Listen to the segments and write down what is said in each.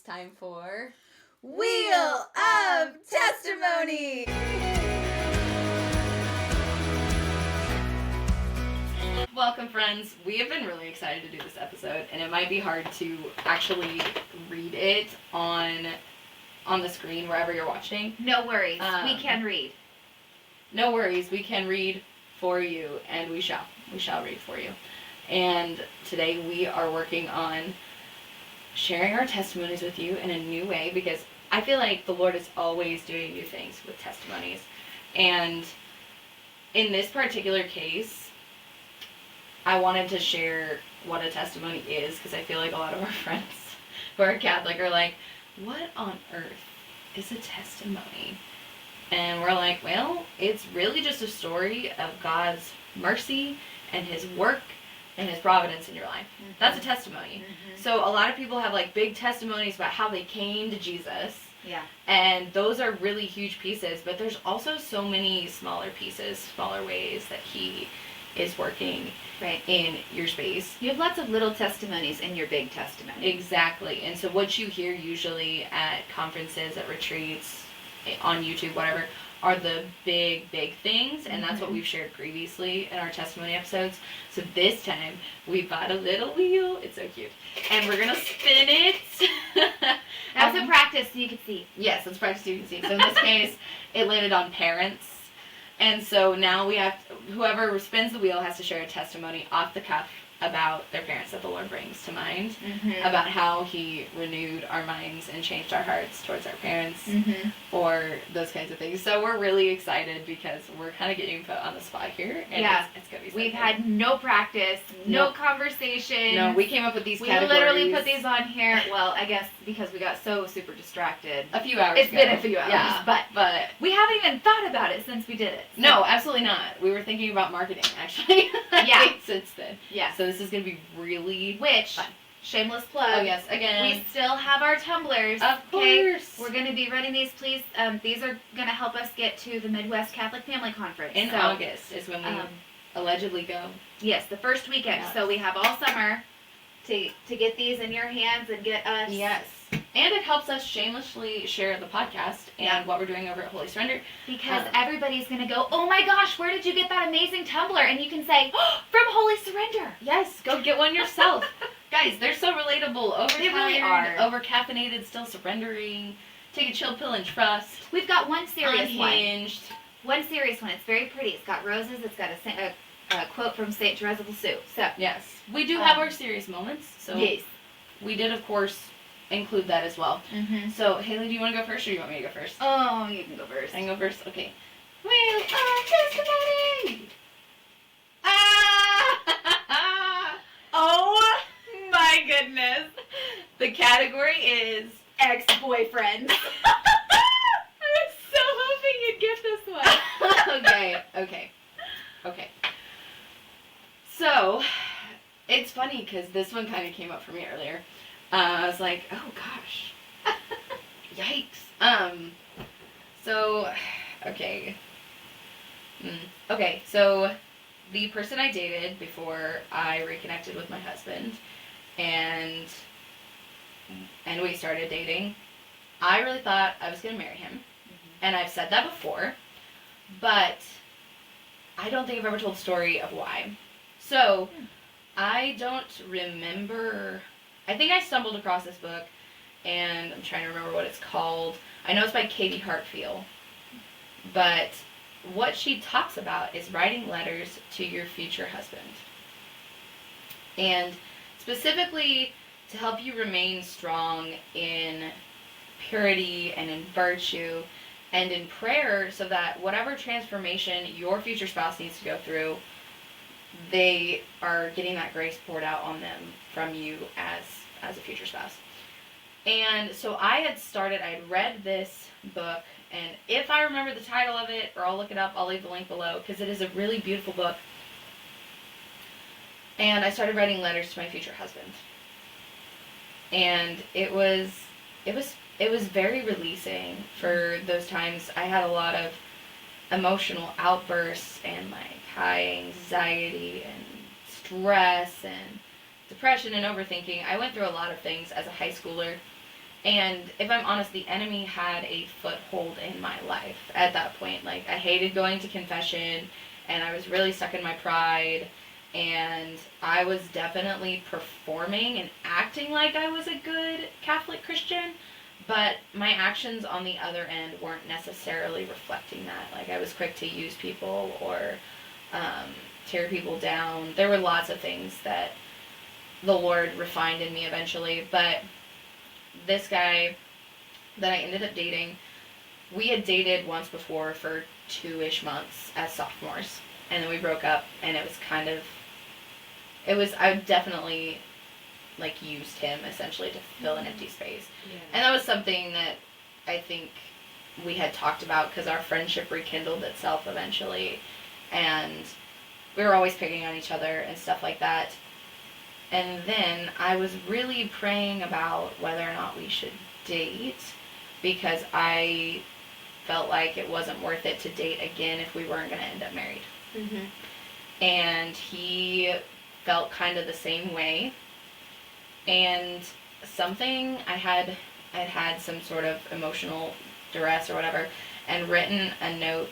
time for Wheel of Testimony! Welcome, friends. We have been really excited to do this episode, and it might be hard to actually read it on the screen wherever you're watching. No worries, we can read. No worries, we can read for you, and we shall read for you. And today we are working on sharing our testimonies with you in a new way, because I feel like the Lord is always doing new things with testimonies. And in this particular case, I wanted to share what a testimony is, because I feel like a lot of our friends who are Catholic are like, what on earth is a testimony? And we're like, well, it's really just a story of God's mercy and His work and His providence in your life. Mm-hmm. That's a testimony. Mm-hmm. So a lot of people have like big testimonies about how they came to Jesus. Yeah. And those are really huge pieces, but there's also so many smaller pieces, smaller ways that He is working in your space. You have lots of little testimonies in your big testimony. Exactly. And so what you hear usually at conferences, at retreats, on YouTube, whatever, are the big things, and that's what we've shared previously in our testimony episodes. So this time, we've got a little wheel. It's so cute. And we're going to spin it. That's a practice so you can see. Yes, let's practice so you can see. So in this case, it landed on parents. And so now we have, whoever spins the wheel has to share a testimony off the cuff about their parents that the Lord brings to mind, about how He renewed our minds and changed our hearts towards our parents, or those kinds of things. So we're really excited because we're kind of getting put on the spot here, and it's going to be so We've good. had no practice, no conversation. No, we came up with these categories. We literally put these on here, well, I guess because we got so super distracted. A few hours It's ago. been a few hours, yeah, but we haven't even thought about it since we did it. So. No, absolutely not. We were thinking about marketing, actually. Yeah. Since then. Yeah. So this is going to be really fun. Shameless plug. Oh, yes, again. We still have our tumblers. Of course. We're going to be running these, please. These are going to help us get to the Midwest Catholic Family Conference. In August is when we allegedly go. Yes, the first weekend. Yes. So we have all summer to get these in your hands and get us. Yes. And it helps us shamelessly share the podcast and what we're doing over at Holy Surrender. Because everybody's going to go, oh my gosh, where did you get that amazing tumbler? And you can say, oh, from Holy Surrender. Yes, go get one yourself. Guys, they're so relatable. Overtired, they really are. Over-caffeinated, still surrendering. Take a chill pill and trust. We've got one serious Unhinged. One serious one. It's very pretty. It's got roses. It's got a quote from St. Therese of Lisieux. So yes. We do have our serious moments. So yes. We did, of course, include that as well. So, Haley, do you want to go first or do you want me to go first? Oh, you can go first. I can go first? Okay. Wheel of Testimony! Oh my goodness. The category is ex-boyfriend. I was so hoping you'd get this one. Okay. So, it's funny because this one kind of came up for me earlier. I was like, oh gosh. Yikes. Okay, so the person I dated before I reconnected with my husband and we started dating, I really thought I was going to marry him. And I've said that before, but I don't think I've ever told the story of why. So, I don't remember. I think I stumbled across this book, and I'm trying to remember what it's called. I know it's by Katie Hartfield, but what she talks about is writing letters to your future husband. And specifically to help you remain strong in purity and in virtue and in prayer, so that whatever transformation your future spouse needs to go through, they are getting that grace poured out on them from you as a future spouse. And so I had read this book, and if I remember the title of it, or I'll look it up, I'll leave the link below, because it is a really beautiful book. And I started writing letters to my future husband. And it was very releasing for those times. I had a lot of emotional outbursts and like high anxiety and stress and depression and overthinking. I went through a lot of things as a high schooler, And if I'm honest, the enemy had a foothold in my life at that point. Like, I hated going to confession, and I was really stuck in my pride, and I was definitely performing and acting like I was a good Catholic Christian, but my actions on the other end weren't necessarily reflecting that. Like, I was quick to use people or tear people down. There were lots of things that the Lord refined in me eventually, but this guy that I ended up dating, we had dated once before for 2-ish months as sophomores, and then we broke up, and I definitely, like, used him essentially to fill an empty space. Yeah. And that was something that I think we had talked about, because our friendship rekindled itself eventually, and we were always picking on each other and stuff like that. And then I was really praying about whether or not we should date, because I felt like it wasn't worth it to date again if we weren't going to end up married. Mm-hmm. And he felt kind of the same way. And I'd had some sort of emotional duress or whatever, and written a note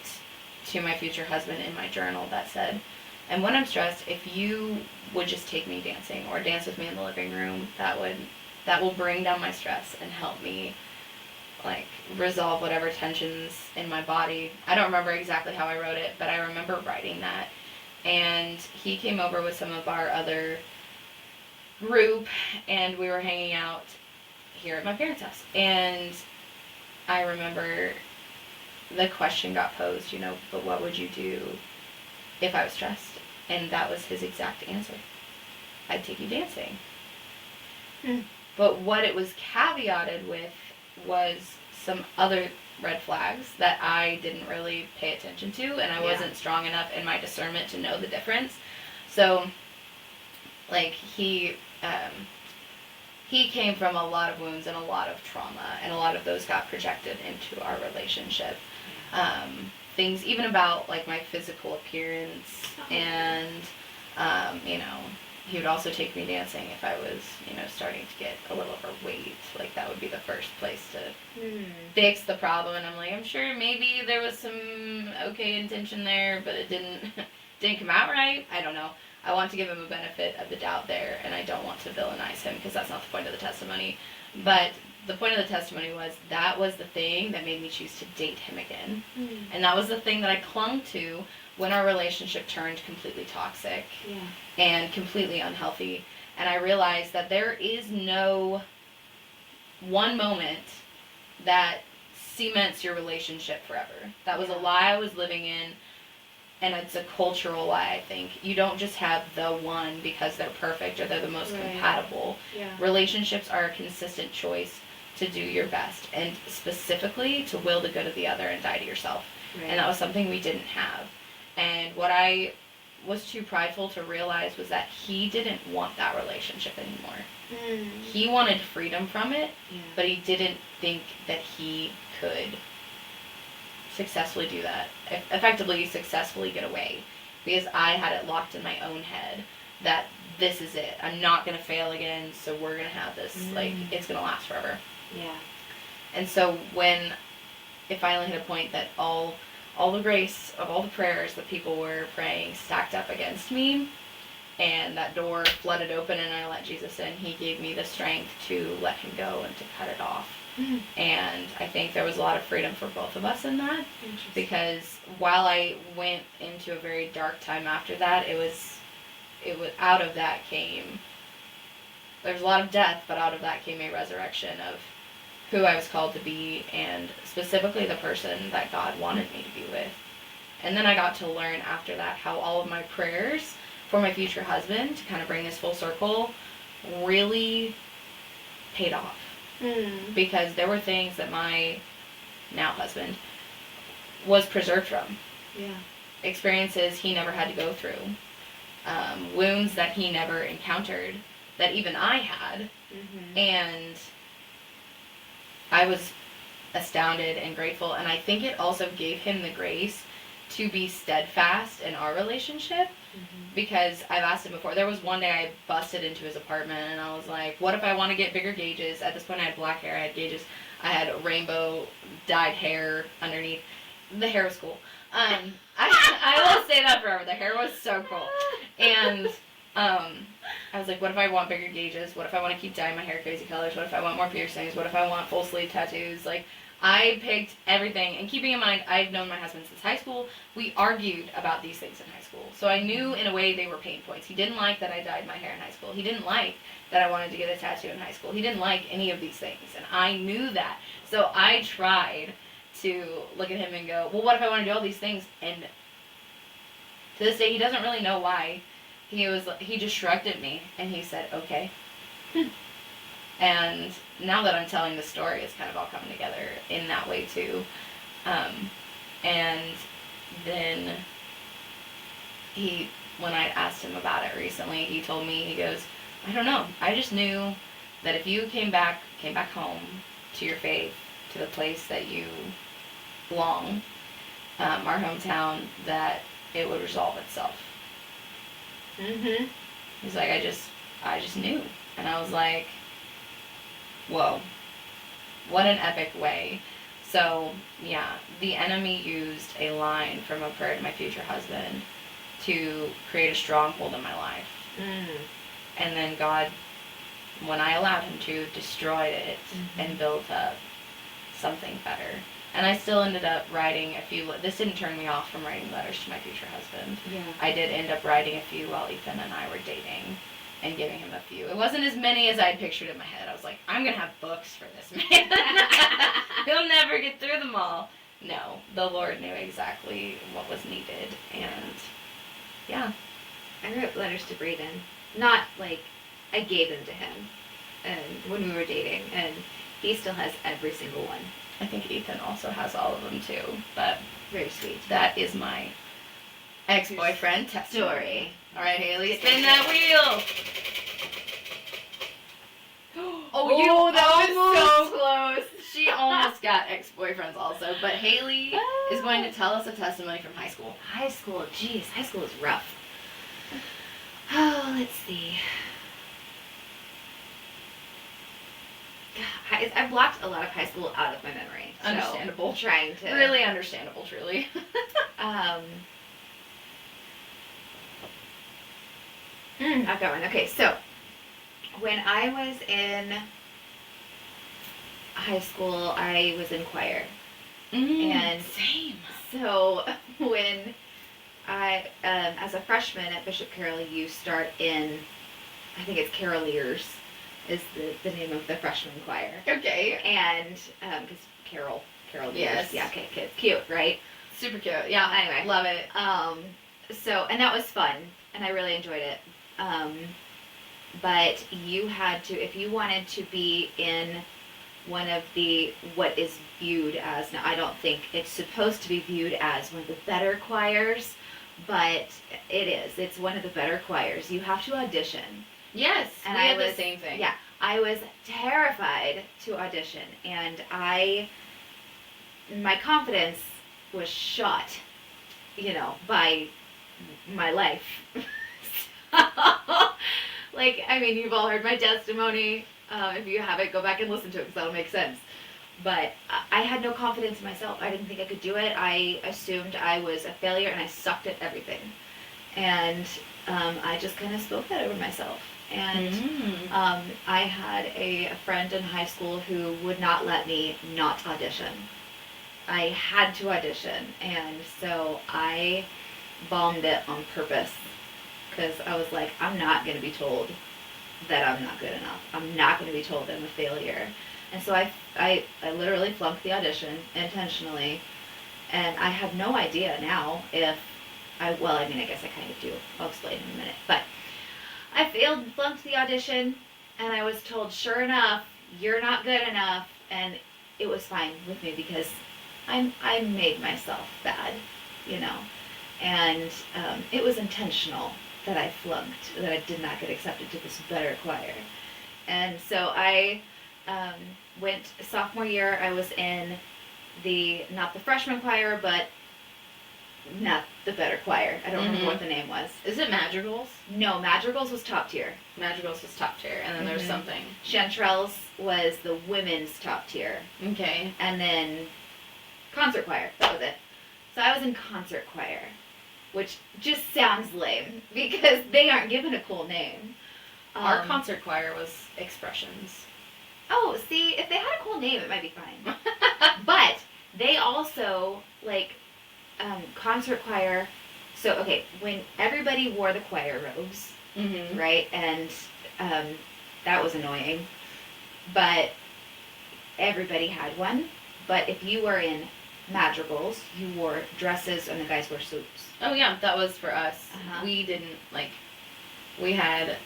to my future husband in my journal that said, and when I'm stressed, if you would just take me dancing or dance with me in the living room, that will bring down my stress and help me, like, resolve whatever tensions in my body. I don't remember exactly how I wrote it, but I remember writing that. And he came over with some of our other group, and we were hanging out here at my parents' house. And I remember the question got posed, but what would you do if I was stressed? And that was his exact answer. I'd take you dancing. But what it was caveated with was some other red flags that I didn't really pay attention to, and I wasn't strong enough in my discernment to know the difference. So, like, he came from a lot of wounds and a lot of trauma, and a lot of those got projected into our relationship. Things even about, like, my physical appearance, and he would also take me dancing if I was starting to get a little overweight. Like, that would be the first place to fix the problem. And I'm like, I'm sure maybe there was some okay intention there, but it didn't come out right. I don't know. I want to give him a benefit of the doubt there, and I don't want to villainize him, because that's not the point of the testimony. But the point of the testimony was that was the thing that made me choose to date him again. And that was the thing that I clung to when our relationship turned completely toxic and completely unhealthy. And I realized that there is no one moment that cements your relationship forever. That was a lie I was living in, and it's a cultural lie, I think. You don't just have the one because they're perfect or they're the most compatible. Relationships are a consistent choice to do your best, and specifically to will the good of the other and die to yourself. And that was something we didn't have. And what I was too prideful to realize was that he didn't want that relationship anymore. He wanted freedom from it, but he didn't think that he could successfully do that, effectively successfully get away, because I had it locked in my own head that this is it. I'm not going to fail again, so we're going to have this, like, it's going to last forever. And so when it finally hit a point that all the grace of all the prayers that people were praying stacked up against me, and that door flooded open and I let Jesus in, he gave me the strength to let him go and to cut it off. And I think there was a lot of freedom for both of us in that, because while I went into a very dark time after that, it was out of that came, there's a lot of death, but out of that came a resurrection of who I was called to be, and specifically the person that God wanted me to be with. And then I got to learn after that how all of my prayers for my future husband, to kind of bring this full circle, really paid off. Because there were things that my now husband was preserved from. Experiences he never had to go through. Wounds that he never encountered that even I had. And I was astounded and grateful, and I think it also gave him the grace to be steadfast in our relationship, because I've asked him before. There was one day I busted into his apartment and I was like, what if I want to get bigger gauges? At this point I had black hair, I had gauges, I had rainbow dyed hair underneath. The hair was cool. I will say that forever. The hair was so cool. And I was like, what if I want bigger gauges? What if I want to keep dyeing my hair crazy colors? What if I want more piercings? What if I want full sleeve tattoos? Like, I picked everything. And keeping in mind, I've known my husband since high school. We argued about these things in high school. So I knew in a way they were pain points. He didn't like that I dyed my hair in high school. He didn't like that I wanted to get a tattoo in high school. He didn't like any of these things. And I knew that. So I tried to look at him and go, well, what if I want to do all these things? And to this day, he doesn't really know why. He just shrugged at me and he said, okay. And now that I'm telling the story, it's kind of all coming together in that way too. And then when I asked him about it recently, he told me, he goes, I don't know. I just knew that if you came back home to your faith, to the place that you belong, our hometown, that it would resolve itself. He's like, I just knew. And I was like, whoa, what an epic way. So, yeah, the enemy used a line from a prayer to my future husband to create a stronghold in my life. And then God, when I allowed him to, destroyed it and built up something better. And I still ended up writing a few. This didn't turn me off from writing letters to my future husband. Yeah. I did end up writing a few while Ethan and I were dating and giving him a few. It wasn't as many as I had pictured in my head. I was like, I'm going to have books for this man. He'll never get through them all. No, the Lord knew exactly what was needed. And, yeah. I wrote letters to Braden. Not like I gave them to him when we were dating, and he still has every single one. I think Ethan also has all of them too, but Very sweet. that is my ex-boyfriend story. All right, Haley, spin that wheel. Oh, that was so close. She almost got ex-boyfriends also, but Haley is going to tell us a testimony from high school. High school, geez, high school is rough. Oh, let's see. I've blocked a lot of high school out of my memory. So Understandable. I'm trying to. Really understandable, truly. I've got one. Okay, so when I was in high school, I was in choir. And same. So when I, as a freshman at Bishop Carroll, you start in, I think it's Caroliers is the name of the freshman choir. Okay. And, because Carol Years. Yes. Yeah, okay, cute, right? Super cute. Yeah. Anyway. Love it. So, and that was fun, and I really enjoyed it. But you had to, if you wanted to be in one of the, what is viewed as, now I don't think it's supposed to be viewed as one of the better choirs, but it is. It's one of the better choirs. You have to audition. Yes. And we I had was the same thing. Yeah, I was terrified to audition, and my confidence was shot, by my life. Like, I mean, you've all heard my testimony. If you haven't, go back and listen to it because that'll make sense. But I had no confidence in myself. I didn't think I could do it. I assumed I was a failure and I sucked at everything. And I just kind of spoke that over myself. And I had a friend in high school who would not let me not audition. I had to audition. And so I bombed it on purpose. Because I was like, I'm not going to be told that I'm not good enough. I'm not going to be told that I'm a failure. And so I literally flunked the audition intentionally. And I have no idea now if I guess I kind of do. I'll explain in a minute. But I failed and flunked the audition. And I was told, sure enough, you're not good enough. And it was fine with me because I made myself bad, And it was intentional that I flunked, that I did not get accepted to this better choir. And so I went sophomore year, I was in not the freshman choir, but not the better choir. I don't remember Mhm. what the name was. Is it Madrigals? No, Madrigals was top tier. Madrigals was top tier, and then there's Mhm. something. Chanterelles was the women's top tier. Okay. And then concert choir. That was it. So I was in concert choir, which just sounds lame because they aren't given a cool name. Our concert choir was Expressions. Oh, see, if they had a cool name, it might be fine. But they also, like, concert choir. So, okay, when everybody wore the choir robes, Mm-hmm. right? And that was annoying. But everybody had one. But if you were in madrigals, you wore dresses and the guys wore suits. Oh yeah, that was for us. Uh-huh. We didn't like. We had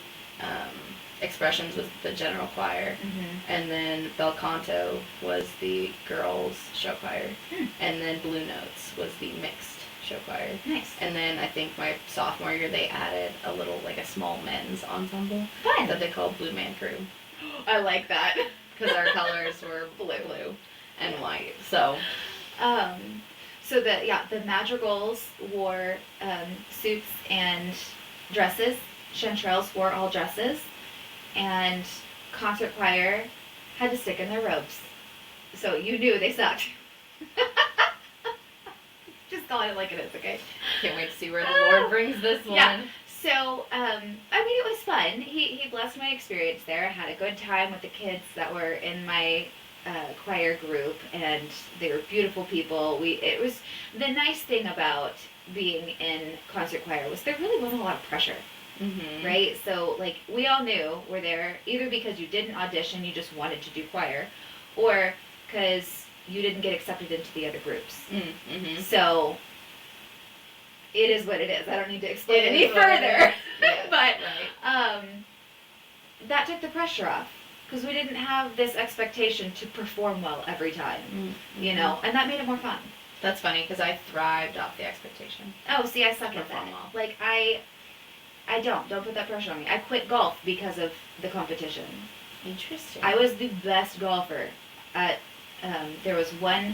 Expressions was the general choir, Mm-hmm. and then Bel Canto was the girls show choir, Hmm. and then Blue Notes was the mixed show choir. Nice. And then I think my sophomore year they added a little like a small men's ensemble Fun. that they called Blue Man Crew I like that. because our colors were blue and white. So So the madrigals wore suits and dresses. Chanterelles wore all dresses, and concert choir had to stick in their robes. So you knew they sucked. Just call it like it is, okay? can't wait to see where the Lord brings this one. Yeah. So, I mean, it was fun. He blessed my experience there. I had a good time with the kids that were in my choir group, and they were beautiful people. It was the nice thing about being in concert choir was there really wasn't a lot of pressure, Mm-hmm. right? So, like, we all knew we're there either because you didn't audition, you just wanted to do choir, or because you didn't get accepted into the other groups. Mm-hmm. So it is what it is. I don't need to explain It any is what it further. is. Yes, but right. that took the pressure off because we didn't have this expectation to perform well every time, Mm-hmm. you know, and that made it more fun. That's funny because I thrived off the expectation. Oh, see, I suck at that. Perform well. Like I don't put that pressure on me. I quit golf because of the competition. Interesting. I was the best golfer at. There was one.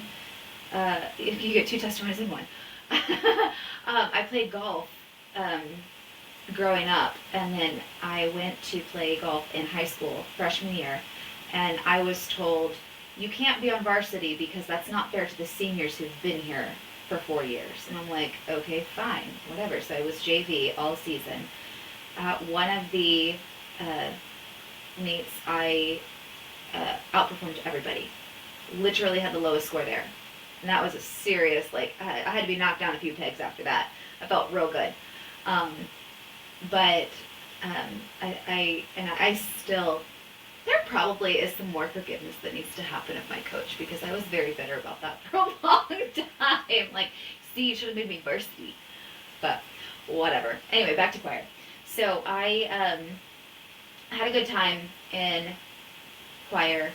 You get two testimonies in one. I played golf growing up, and then I went to play golf in high school freshman year, and I was told you can't be on varsity because that's not fair to the seniors who've been here for 4 years. And I'm like, okay, fine, whatever. So I was JV all season. One of the meets, I outperformed everybody. Literally had the lowest score there. And that was a serious, like, I had to be knocked down a few pegs after that. I felt real good. I still, there probably is some more forgiveness that needs to happen of my coach because I was very bitter about that for a long time. Like, see, you should have made me varsity. But, whatever. Anyway, back to choir. So, I had a good time in choir,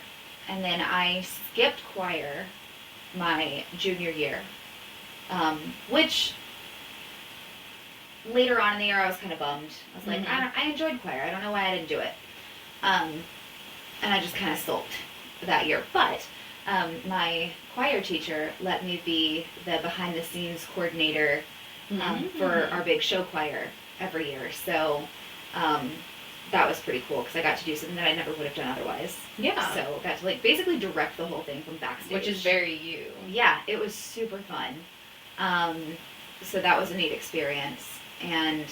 and then I skipped choir my junior year, which later on in the year I was kind of bummed. I was like, Mhm. I enjoyed choir. I don't know why I didn't do it. And I just kind of sulked that year. But my choir teacher let me be the behind the scenes coordinator for our big show choir every year. So that was pretty cool because I got to do something that I never would have done otherwise. Yeah. So I got to like basically direct the whole thing from backstage. Which is very you. Yeah, it was super fun. So that was a neat experience. And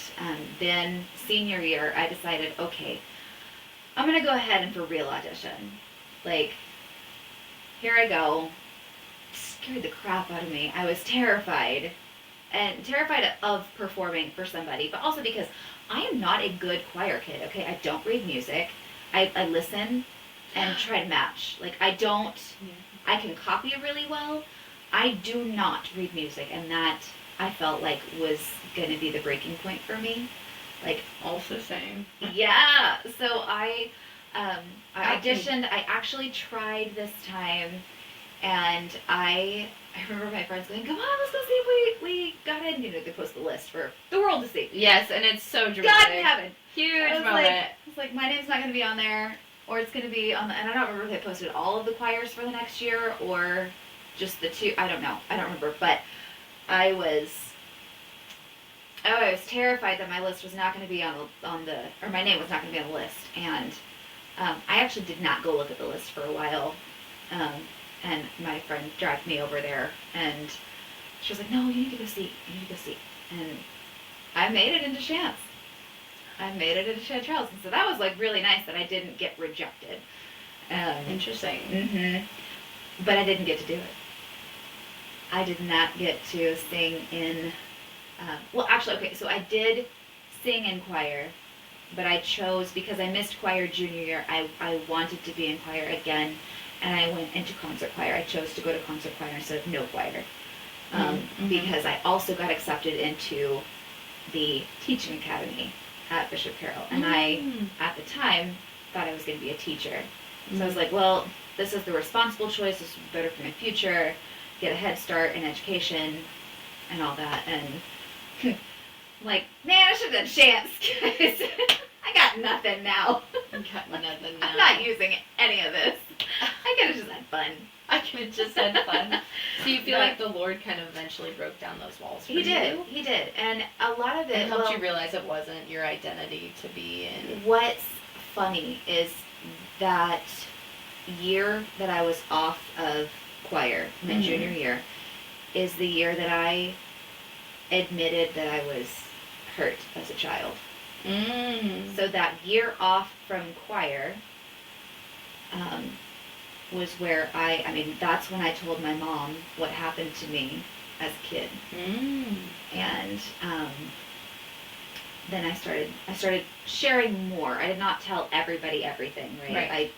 then senior year, I decided, okay, I'm gonna go ahead and for real audition. Like, here I go. Scared the crap out of me. I was terrified. And terrified of performing for somebody, but also because I am not a good choir kid, okay? I don't read music. I listen and try to match. Like, I don't, I can copy really well. I do not read music, and that I felt like was going to be the breaking point for me. Like, Also same. yeah. So I auditioned. can- I actually tried this time, and I remember my friends going, "Come on, let's go see if we got in." You know, they post the list for the world to see. Yes, and it's so dramatic. God in heaven. Huge I was moment. like, my name's not going to be on there, or it's going to be on the. And I don't remember if they posted all of the choirs for the next year or just the two. I don't know. I don't remember, but I was Oh, I was terrified that my list was not going to be or my name was not going to be on the list. And I actually did not go look at the list for a while. And my friend dragged me over there, and she was like, "No, you need to go see. You need to go see." And I made it into Chance. I made it into Chanterelles, and so that was like really nice that I didn't get rejected. Interesting. But I didn't get to do it. I did not get to sing in. Well, actually, okay. So I did sing in choir, but I chose because I missed choir junior year. I wanted to be in choir again, and I went into concert choir. I chose to go to concert choir instead of no choir, because I also got accepted into the teaching academy at Bishop Carroll, and I, at the time, thought I was going to be a teacher. So I was like, well, this is the responsible choice. This is better for my future. Get a head start in education and all that. And I'm like, man, I should have done Chance, guys. I got nothing now. Got nothing now. I'm not using any of this. I could have just had fun. I could have just had fun. So you feel like the Lord kind of eventually broke down those walls for you? He did. And a lot of it helped you realize it wasn't your identity to be in. What's funny is that year that I was off of choir, my junior year, is the year that I admitted that I was hurt as a child. So that year off from choir was where I mean, that's when I told my mom what happened to me as a kid. And then I started sharing more. I did not tell everybody everything, right?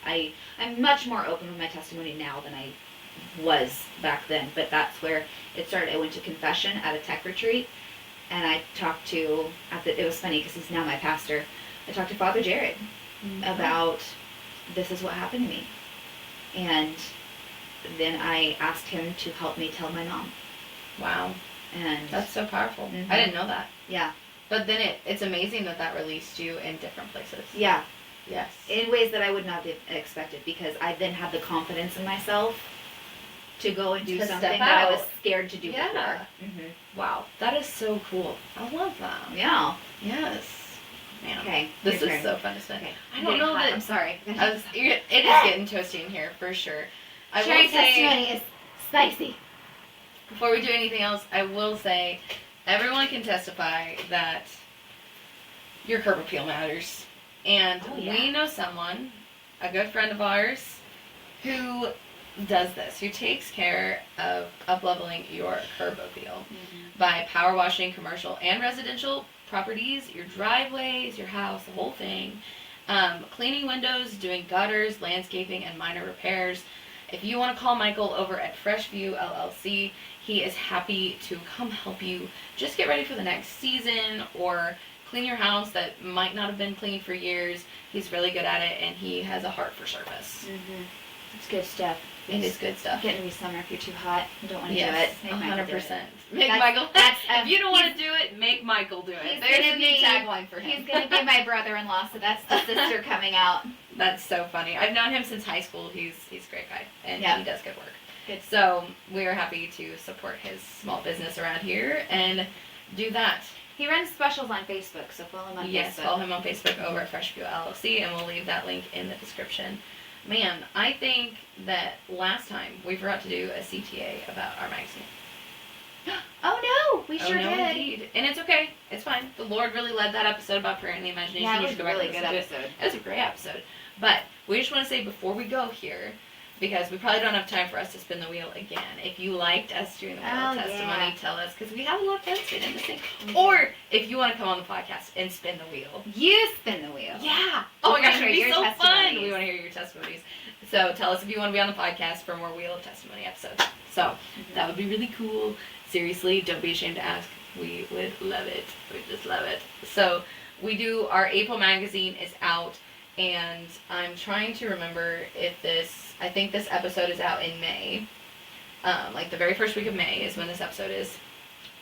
I'm much more open with my testimony now than I was back then, but that's where it started. I went to confession at a tech retreat, and I talked to, it was funny because he's now my pastor, I talked to Father Jared about this is what happened to me. And then I asked him to help me tell my mom. Wow. And that's so powerful. I didn't know that. Yeah. But then it's amazing that released you in different places. Yeah. Yes. In ways that I would not have expected, because I then had the confidence in myself to go and do something that I was scared to do before. Wow. That is so cool. I love that. Yeah. Yes. Man. Okay. This is so fun to spend. Okay. I don't know that. I'm sorry. It is getting toasty in here for sure. I Sharing will say, testimony is spicy. before we do anything else, I will say everyone can testify that your curb appeal matters. And we know someone, a good friend of ours, who does this, who takes care of up-leveling your curb appeal by power washing commercial and residential properties, your driveways, your house, the whole thing. Cleaning windows, doing gutters, landscaping, and minor repairs. If you want to call Michael over at Freshview LLC, he is happy to come help you just get ready for the next season or clean your house that might not have been cleaned for years. He's really good at it, and he has a heart for service. It's good stuff. It is good stuff. Getting to be summer if you're too hot. You don't want to do it. Make 100%. Make That's- Michael. that's, if you don't want to do it, make Michael do it. There's a new tagline for him. He's going to be my brother-in-law, so that's the sister coming out. That's so funny. I've known him since high school. He's a great guy, and he does good work. Good. So we are happy to support his small business around here and do that. He runs specials on Facebook, so follow him on Facebook. Yes, follow him on Facebook over at Freshview LLC, and we'll leave that link in the description. Man, I think that last time we forgot to do a CTA about our magazine. Oh no, we sure no, did. Indeed. And it's okay. It's fine. The Lord really led that episode about prayer and the imagination. Yeah, You it was should a go back really and good listen to it. episode. It was a great episode. But we just want to say before we go here, because we probably don't have time for us to spin the wheel again. If you liked us doing the wheel testimony, tell us, because we have a lot of fun spinning this thing. Or if you want to come on the podcast and spin the wheel. You spin the wheel. Yeah. Oh my gosh, it'd be so fun. testimonies. We want to hear your testimonies. So tell us if you want to be on the podcast for more Wheel of Testimony episodes. So that would be really cool. Seriously, don't be ashamed to ask. We would love it. We just love it. So we do, our April magazine is out, and I'm trying to remember if I think this episode is out in May. Like the very first week of May is when this episode is.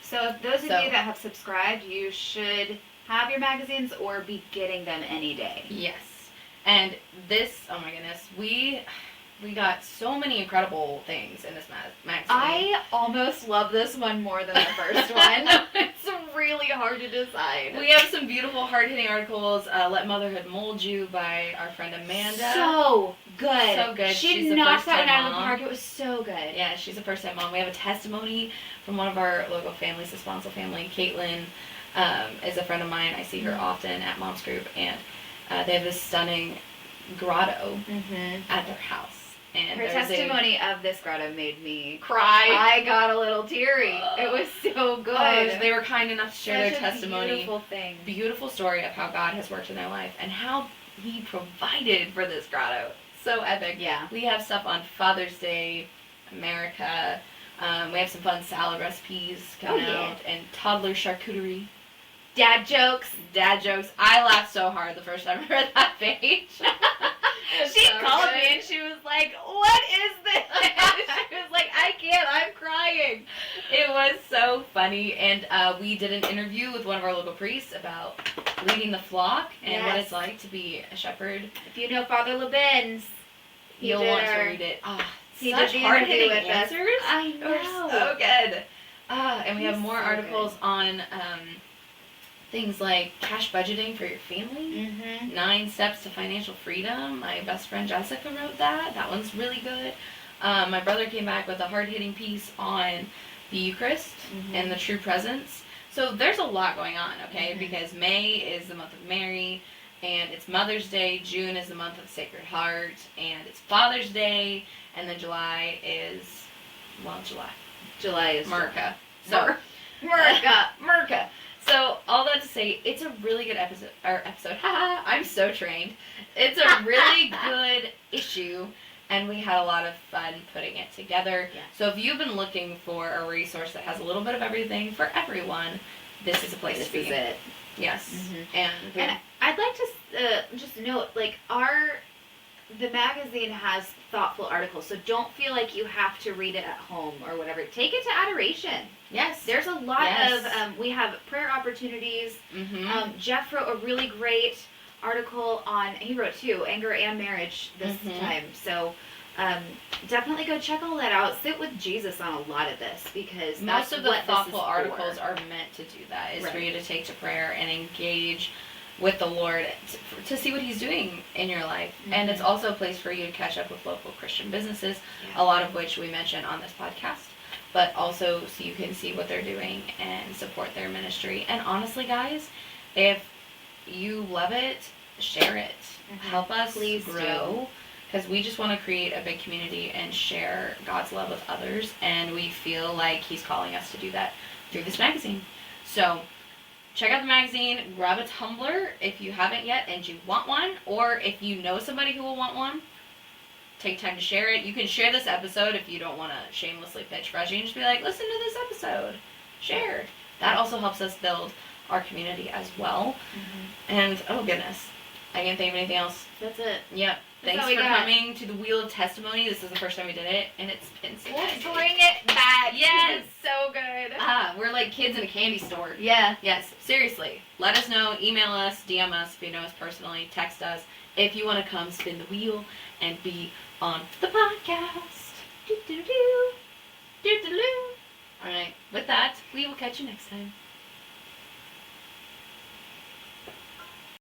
So if those of you that have subscribed, you should have your magazines or be getting them any day. Yes. And this, oh my goodness, we got so many incredible things in this magazine. I almost love this one more than the first one. It's really hard to decide. We have some beautiful, hard-hitting articles. Let Motherhood Mold You by our friend Amanda. So good. So good. She She's a knocked that one first-time out of the mom. park. It was so good. Yeah, she's a first-time mom. We have a testimony from one of our local families, the Sponsel family. Caitlin is a friend of mine. I see her often at Mom's Group, and they have this stunning grotto Mm-hmm. at their house. And Her there's testimony of this grotto made me cry. I got a little teary. It was so good. Oh, they were kind enough to share Such their a testimony. Beautiful thing. Beautiful story of how God has worked in their life and how He provided for this grotto. So epic. Yeah. We have stuff on Father's Day, America. We have some fun salad recipes coming out, and toddler charcuterie. Dad jokes. Dad jokes. I laughed so hard the first time I read that page. She called me and she was like, "What is this?" She was like, I can't, I'm crying. It was so funny. And we did an interview with one of our local priests about leading the flock and what Yes. it's like to be a shepherd. If you know Father Lebens, he You'll did want to our- read it. he Such did the hard-hitting interview with us. answers. I They were know. so good. And we have He's more so articles on things like cash budgeting for your family. Mm-hmm. 9 Steps to Financial Freedom. My best friend Jessica wrote that. That one's really good. My brother came back with a hard-hitting piece on the Eucharist Mm-hmm. and the true presence. So there's a lot going on, okay? Mhm. Because May is the month of Mary, and it's Mother's Day. June is the month of the Sacred Heart, and it's Father's Day, and then July is, well, July. July is Merca. So, Merca. Merca. So, all that to say, it's a really good episode. Haha, I'm so trained. It's a really good issue, and we had a lot of fun putting it together. Yeah. So, if you've been looking for a resource that has a little bit of everything for everyone, this is a place This to be. is it. Yes. Mhm. And, And I'd like to just note, like, the magazine has thoughtful articles, so don't feel like you have to read it at home or whatever. Take it to adoration. yes. There's a lot Yes. of, we have prayer opportunities. Mm-hmm. Jeff wrote a really great article on, he wrote two, anger and marriage this Mhm. time. So definitely go check all that out. Sit with Jesus on a lot of this, because Most that's of the what thoughtful this is articles for. are meant to do that, is for Right. you to take to prayer and engage with the Lord to see what He's doing in your life. And it's Mhm. also a place for you to catch up with local Christian businesses, Yeah. a lot of which we mention on this podcast, but also so you can see what they're doing and support their ministry. And honestly, guys, if you love it, share it. Mhm. Help us Please grow. Because we just want to create a big community and share God's love with others, and we feel like He's calling us to do that through this magazine. So, check out the magazine, grab a tumbler if you haven't yet and you want one, or if you know somebody who will want one, take time to share it. You can share this episode if you don't want to shamelessly pitch Reggie and just be like, listen to this episode. Share. That also helps us build our community as well. Mhm. And, oh goodness, I can't think of anything else. That's it. Yep. That's Thanks all we for got. coming to the Wheel of Testimony. This is the first time we did it, and it's been so Let's good. bring it back. Yes. It's so good. We're like kids in a candy store. Yeah. Yes, seriously. Let us know. Email us, DM us if you know us personally. Text us if you want to come spin the wheel and be on the podcast. Do-do-do. Do-do-do. All right. With that, we will catch you next time.